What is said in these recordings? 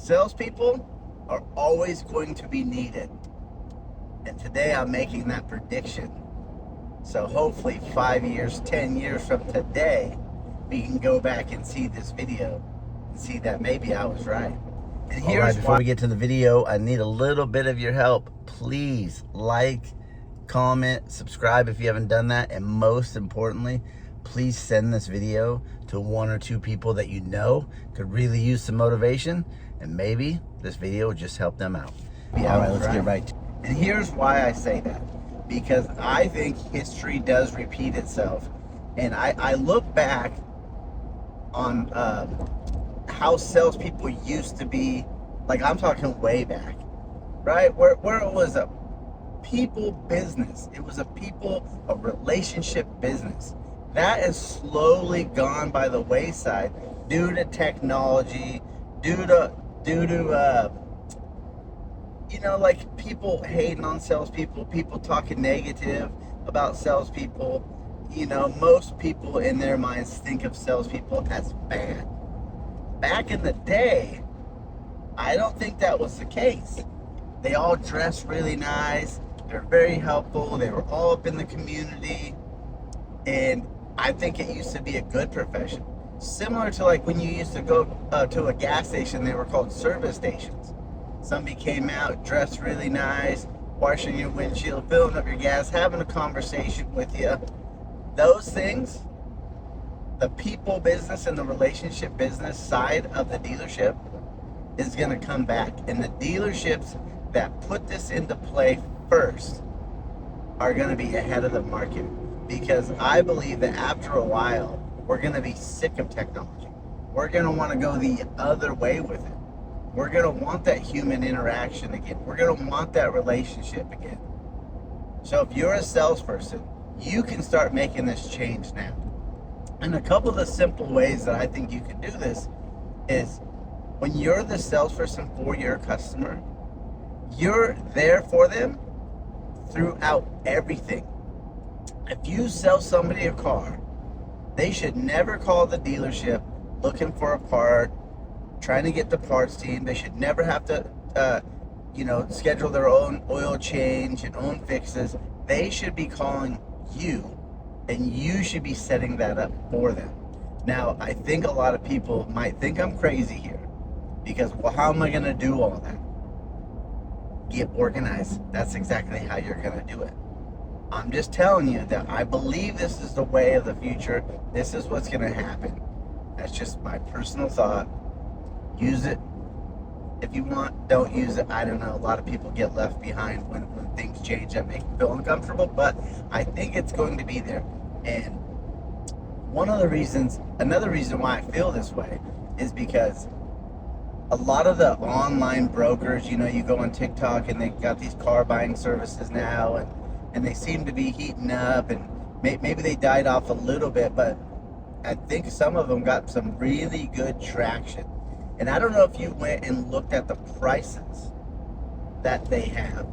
Salespeople are always going to be needed. And today I'm making that prediction. So hopefully 5 years, 10 years from today, we can go back and see this video and see that maybe I was right. And here's All right, before we get to the video, I need a little bit of your help. Please like, comment, subscribe if you haven't done that. And most importantly, please send this video to 1 or 2 people that you know could really use some motivation. And maybe this video will just help them out. Yeah, all right, let's get right to it. And here's why I say that. Because I think history does repeat itself. And I look back on how salespeople used to be, like I'm talking way back, right? Where it was a people business. It was a relationship business. That has slowly gone by the wayside due to technology, due to like people hating on salespeople, people talking negative about salespeople. Most people in their minds think of salespeople as bad. Back in the day, I don't think that was the case. They all dressed really nice. They're very helpful. They were all up in the community. And I think it used to be a good profession. Similar to like when you used to go to a gas station, they were called service stations. Somebody came out, dressed really nice, washing your windshield, filling up your gas, having a conversation with you. Those things, the people business and the relationship business side of the dealership is going to come back. And the dealerships that put this into play first are going to be ahead of the market. Because I believe that after a while, we're going to be sick of technology. We're going to want to go the other way with it. We're going to want that human interaction again. We're going to want that relationship again. So if you're a salesperson, you can start making this change now. And a couple of the simple ways that I think you can do this is when you're the salesperson for your customer, you're there for them throughout everything. If you sell somebody a car, they should never call the dealership looking for a part, trying to get the parts team. They should never have to, schedule their own oil change and own fixes. They should be calling you, and you should be setting that up for them. Now, I think a lot of people might think I'm crazy here because, well, how am I going to do all that? Get organized. That's exactly how you're going to do it. I'm just telling you that I believe this is the way of the future. This is what's going to happen. That's just my personal thought. Use it if you want. Don't use it. I don't know. A lot of people get left behind when things change that make them feel uncomfortable, but I think it's going to be there. And another reason why I feel this way is because a lot of the online brokers, you go on TikTok and they got these car buying services now, and they seem to be heating up, and maybe they died off a little bit, but I think some of them got some really good traction. And I don't know if you went and looked at the prices that they have,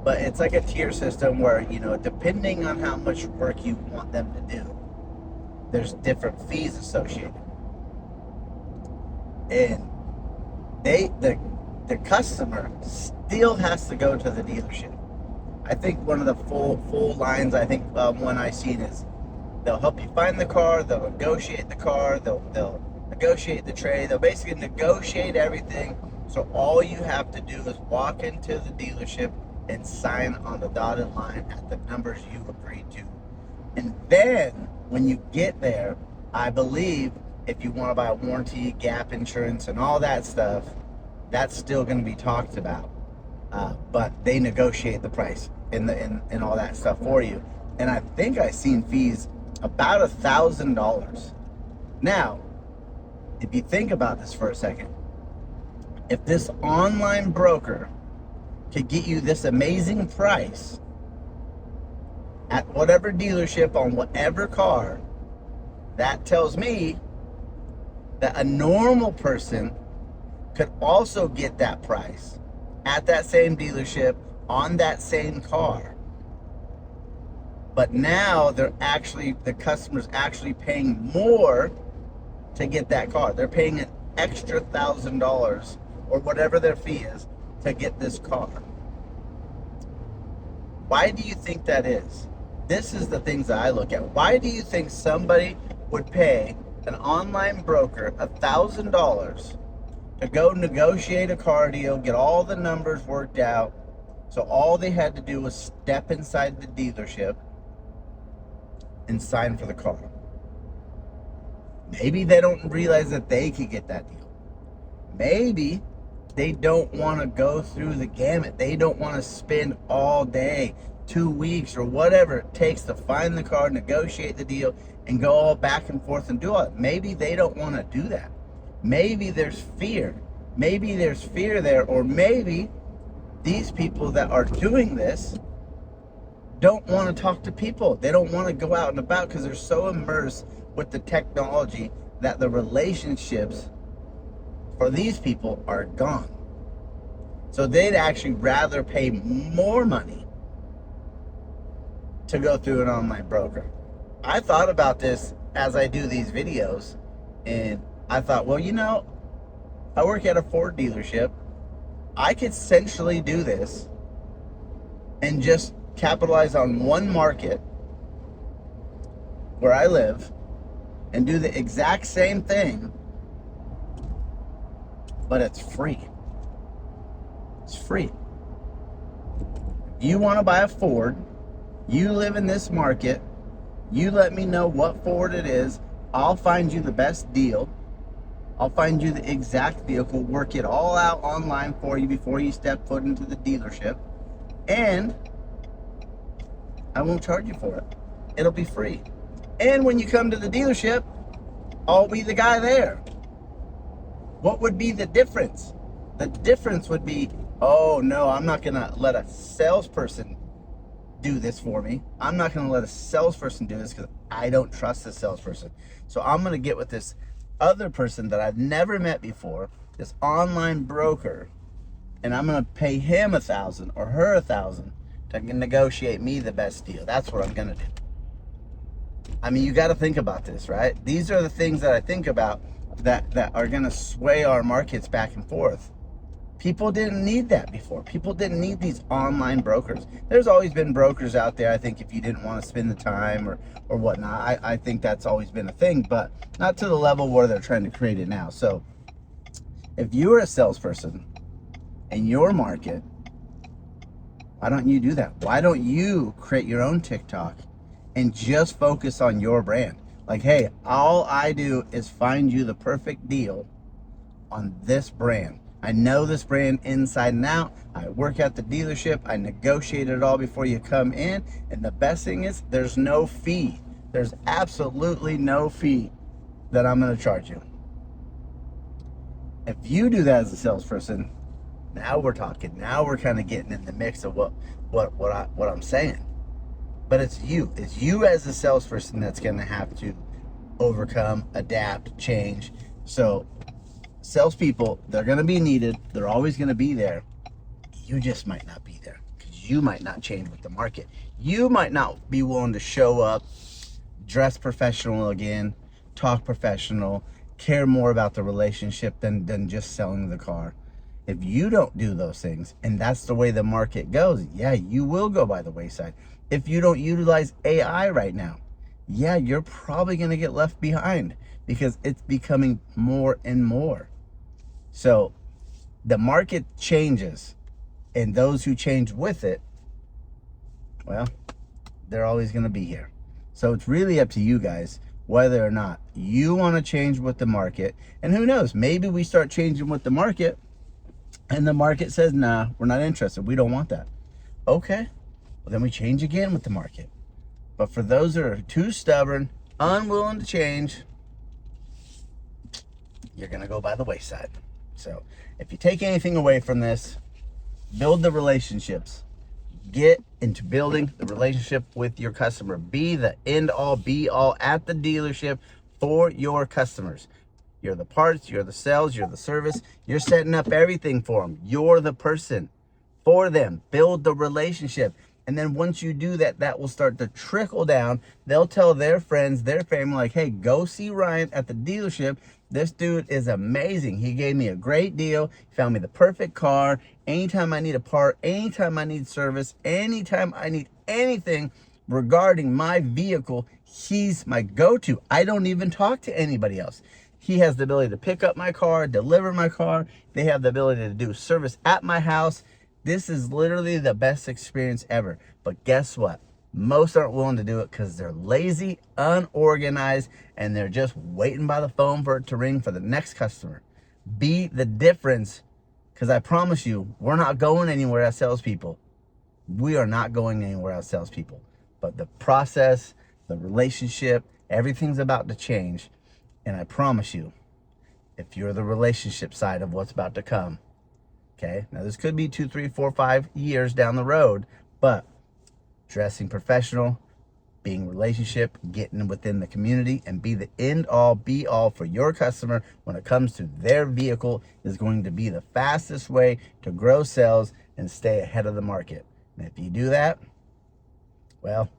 but it's like a tier system where, depending on how much work you want them to do, there's different fees associated. And the customer still has to go to the dealership. I think one of the full lines, one I seen is they'll help you find the car, they'll negotiate the car, they'll negotiate the trade, they'll basically negotiate everything. So all you have to do is walk into the dealership and sign on the dotted line at the numbers you agreed to. And then when you get there, I believe if you want to buy a warranty, gap insurance, and all that stuff, that's still going to be talked about. But they negotiate the price and all that stuff for you. And I think I've seen fees about $1,000. Now, if you think about this for a second, if this online broker could get you this amazing price at whatever dealership on whatever car, that tells me that a normal person could also get that price at that same dealership on that same car. But now the customer's actually paying more to get that car. They're paying an extra $1,000 or whatever their fee is to get this car. Why do you think that is? This is the things that I look at. Why do you think somebody would pay an online broker $1,000 to go negotiate a car deal, get all the numbers worked out, so all they had to do was step inside the dealership and sign for the car? Maybe they don't realize that they could get that deal. Maybe they don't want to go through the gamut. They don't want to spend all day, 2 weeks, or whatever it takes to find the car, negotiate the deal, and go all back and forth and do all it. Maybe they don't want to do that. Maybe there's fear. Maybe there's fear there, or maybe these people that are doing this don't want to talk to people. They don't want to go out and about because they're so immersed with the technology that the relationships for these people are gone. So they'd actually rather pay more money to go through an online broker. I thought about this as I do these videos, and I thought, well, I work at a Ford dealership. I could essentially do this and just capitalize on one market where I live and do the exact same thing, but it's free. It's free. You want to buy a Ford, you live in this market, you let me know what Ford it is, I'll find you the best deal. I'll find you the exact vehicle, work it all out online for you before you step foot into the dealership, and I won't charge you for it. It'll be free. And when you come to the dealership, I'll be the guy there. What would be the difference? The difference would be, oh no, I'm not gonna let a salesperson do this for me. I'm not gonna let a salesperson do this because I don't trust the salesperson. So I'm gonna get with this other person that I've never met before, this online broker, and I'm gonna pay him $1,000 or her $1,000 to negotiate me the best deal. That's what I'm gonna do. I mean, you got to think about this, right? These are the things that I think about that are gonna sway our markets back and forth. People didn't need that before. People didn't need these online brokers. There's always been brokers out there, I think, if you didn't want to spend the time or whatnot. I think that's always been a thing, but not to the level where they're trying to create it now. So if you're a salesperson in your market, why don't you do that? Why don't you create your own TikTok and just focus on your brand? Like, hey, all I do is find you the perfect deal on this brand. I know this brand inside and out. I work at the dealership. I negotiate it all before you come in. And the best thing is there's no fee. There's absolutely no fee that I'm going to charge you. If you do that as a salesperson, now we're talking. Now we're kind of getting in the mix of what I'm saying. But it's you. It's you as a salesperson that's going to have to overcome, adapt, change. So salespeople, they're going to be needed. They're always going to be there. You just might not be there because you might not change with the market. You might not be willing to show up, dress professional again, talk professional, care more about the relationship than just selling the car. If you don't do those things, and that's the way the market goes, yeah, you will go by the wayside. If you don't utilize AI right now, yeah, you're probably going to get left behind because it's becoming more and more. So the market changes, and those who change with it, well, they're always going to be here. So it's really up to you guys whether or not you want to change with the market. And who knows, maybe we start changing with the market and the market says, nah, we're not interested. We don't want that. Okay, well, then we change again with the market. But for those that are too stubborn, unwilling to change, you're going to go by the wayside. So if you take anything away from this, build the relationships. Get into building the relationship with your customer. Be the end all be all at the dealership for your customers. You're the parts, you're the sales, you're the service. You're setting up everything for them. You're the person for them. Build the relationship. And then once you do that, that will start to trickle down. They'll tell their friends, their family, like, hey, go see Ryan at the dealership. This dude is amazing. He gave me a great deal. He found me the perfect car. Anytime I need a part, anytime I need service, anytime I need anything regarding my vehicle, he's my go-to. I don't even talk to anybody else. He has the ability to pick up my car, deliver my car. They have the ability to do service at my house. This is literally the best experience ever. But guess what? Most aren't willing to do it because they're lazy, unorganized, and they're just waiting by the phone for it to ring for the next customer. Be the difference, because I promise you, we're not going anywhere as salespeople. We are not going anywhere as salespeople. But the process, the relationship, everything's about to change. And I promise you, if you're the relationship side of what's about to come, okay? Now this could be 2, 3, 4, 5 years down the road, but dressing professional, being relationship, getting within the community, and be the end all be all for your customer when it comes to their vehicle is going to be the fastest way to grow sales and stay ahead of the market. And if you do that, well,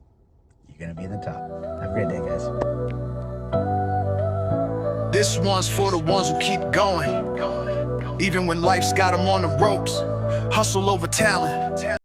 you're gonna be in the top. Have a great day, guys. This one's for the ones who keep going, even when life's got them on the ropes. Hustle over talent.